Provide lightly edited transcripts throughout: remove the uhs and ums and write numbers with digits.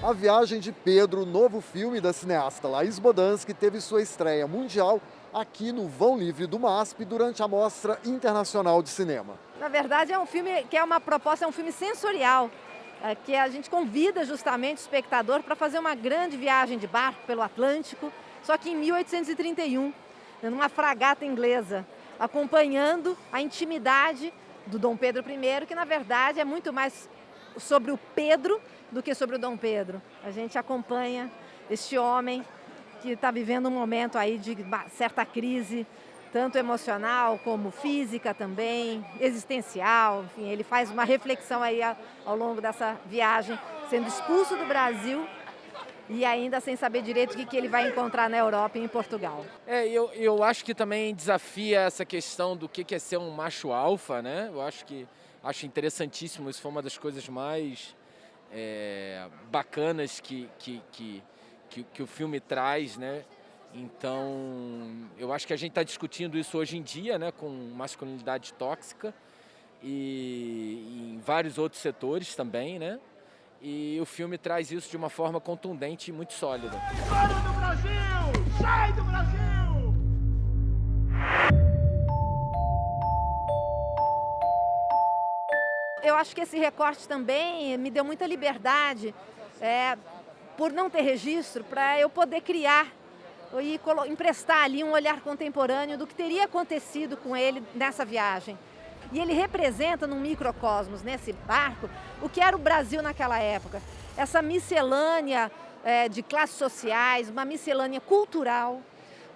A Viagem de Pedro, novo filme da cineasta Laís Bodansky, teve sua estreia mundial aqui no Vão Livre do MASP durante a Mostra Internacional de Cinema. Na verdade, é um filme que é uma proposta, é um filme sensorial, que a gente convida justamente o espectador para fazer uma grande viagem de barco pelo Atlântico, só que em 1831, numa fragata inglesa, acompanhando a intimidade do Dom Pedro I, que na verdade é muito mais sobre o Pedro do que sobre o Dom Pedro. A gente acompanha este homem que está vivendo um momento aí de certa crise, tanto emocional como física também, existencial. Enfim, ele faz uma reflexão aí ao longo dessa viagem, sendo expulso do Brasil e ainda sem saber direito o que ele vai encontrar na Europa e em Portugal. Eu acho que também desafia essa questão do que é ser um macho alfa, né? Acho interessantíssimo, isso foi uma das coisas mais bacanas que o filme traz, né? Então, eu acho que a gente está discutindo isso hoje em dia, né, com masculinidade tóxica e em vários outros setores também, né? E o filme traz isso de uma forma contundente e muito sólida. Fora do Brasil! Sai do Brasil! Eu acho que esse recorte também me deu muita liberdade, por não ter registro, para eu poder criar e emprestar ali um olhar contemporâneo do que teria acontecido com ele nessa viagem. E ele representa num microcosmos, nesse barco, o que era o Brasil naquela época. Essa miscelânea de classes sociais, uma miscelânea cultural,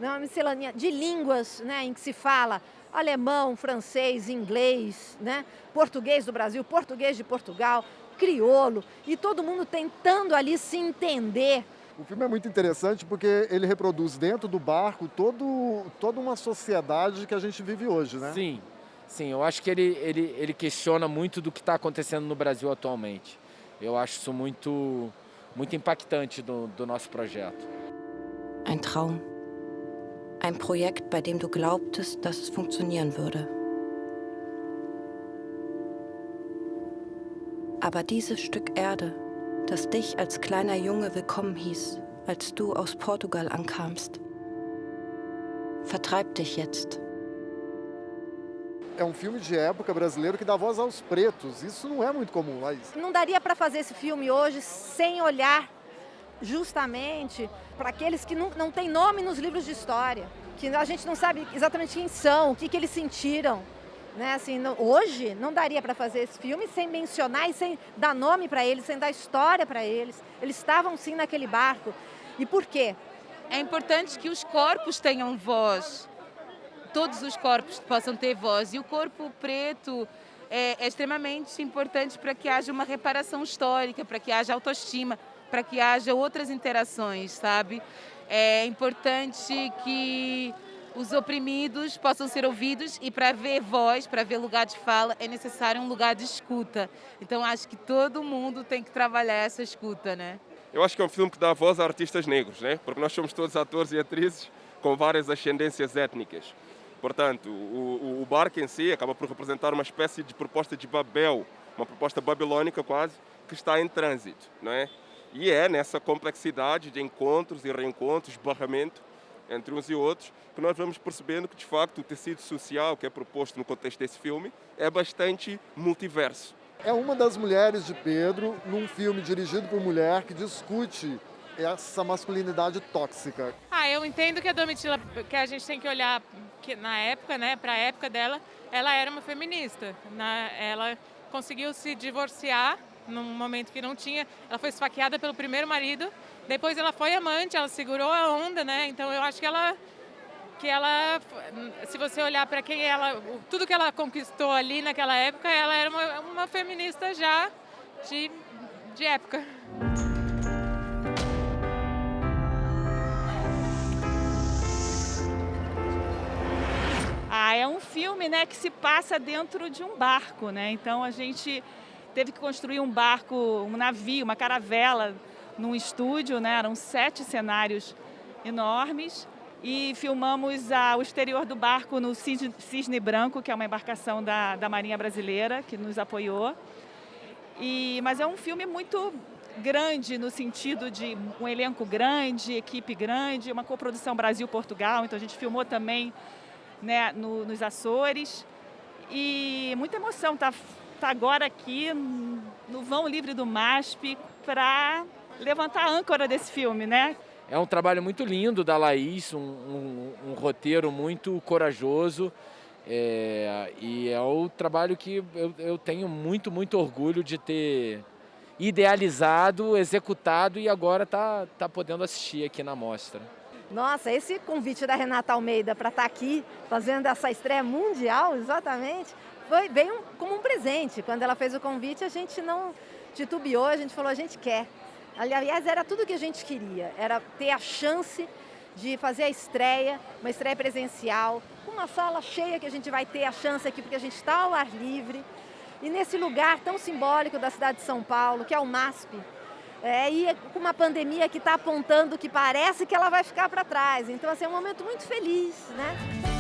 né, uma miscelânea de línguas, né, em que se fala alemão, francês, inglês, né, português do Brasil, português de Portugal, crioulo, e todo mundo tentando ali se entender. O filme é muito interessante porque ele reproduz dentro do barco toda uma sociedade que a gente vive hoje, né? Sim, eu acho que ele questiona muito do que está acontecendo no Brasil atualmente. Eu acho isso muito impactante do nosso projeto. Ein Traum. Ein Projekt, bei dem du glaubtest, dass es funktionieren würde. Aber dieses Stück Erde, das dich als kleiner Junge willkommen hieß, als du aus Portugal ankamst, vertreibt dich jetzt. É um filme de época brasileiro que dá voz aos pretos. Isso não é muito comum, Laís. Não daria para fazer esse filme hoje sem olhar justamente para aqueles que não têm nome nos livros de história, que a gente não sabe exatamente quem são, o que eles sentiram. Né? Assim, hoje não daria para fazer esse filme sem mencionar e sem dar nome para eles, sem dar história para eles. Eles estavam sim naquele barco. E por quê? É importante que os corpos tenham voz, todos os corpos possam ter voz. E o corpo preto é extremamente importante para que haja uma reparação histórica, para que haja autoestima, para que haja outras interações, sabe? É importante que os oprimidos possam ser ouvidos e para ver voz, para ver lugar de fala, é necessário um lugar de escuta. Então acho que todo mundo tem que trabalhar essa escuta, né? Eu acho que é um filme que dá voz a artistas negros, né? Porque nós somos todos atores e atrizes com várias ascendências étnicas. Portanto, o barco em si acaba por representar uma espécie de proposta de Babel, uma proposta babilônica quase, que está em trânsito, não é? E é nessa complexidade de encontros e reencontros, esbarramento entre uns e outros, que nós vamos percebendo que, de facto, o tecido social que é proposto no contexto desse filme é bastante multiverso. É uma das mulheres de Pedro, num filme dirigido por mulher, que discute essa masculinidade tóxica. Eu entendo que a Domitila, que a gente tem que olhar que na época, né, para a época dela, ela era uma feminista. Ela conseguiu se divorciar num momento que não tinha. Ela foi esfaqueada pelo primeiro marido, depois ela foi amante, ela segurou a onda, né? Então eu acho que ela, se você olhar para quem ela, tudo que ela conquistou ali naquela época, ela era uma feminista já de época. É um filme, né, que se passa dentro de um barco, né? Então a gente teve que construir um barco, um navio, uma caravela num estúdio, né? Eram 7 cenários enormes e filmamos o exterior do barco no Cisne Branco, que é uma embarcação da Marinha Brasileira que nos apoiou. Mas é um filme muito grande no sentido de um elenco grande, equipe grande, uma coprodução Brasil-Portugal, então a gente filmou também, né, nos Açores. E muita emoção tá agora aqui no Vão Livre do MASP para levantar a âncora desse filme, né? É um trabalho muito lindo da Laís, um roteiro muito corajoso. E é o trabalho que eu tenho muito, muito orgulho de ter idealizado, executado e agora tá podendo assistir aqui na mostra. Nossa, esse convite da Renata Almeida para estar aqui fazendo essa estreia mundial, exatamente, veio como um presente. Quando ela fez o convite, a gente não titubeou, a gente falou, a gente quer. Aliás, era tudo que a gente queria, era ter a chance de fazer a estreia, uma estreia presencial, uma sala cheia que a gente vai ter a chance aqui, porque a gente está ao ar livre. E nesse lugar tão simbólico da cidade de São Paulo, que é o MASP, e com uma pandemia que está apontando que parece que ela vai ficar para trás. Então, assim, é um momento muito feliz, né?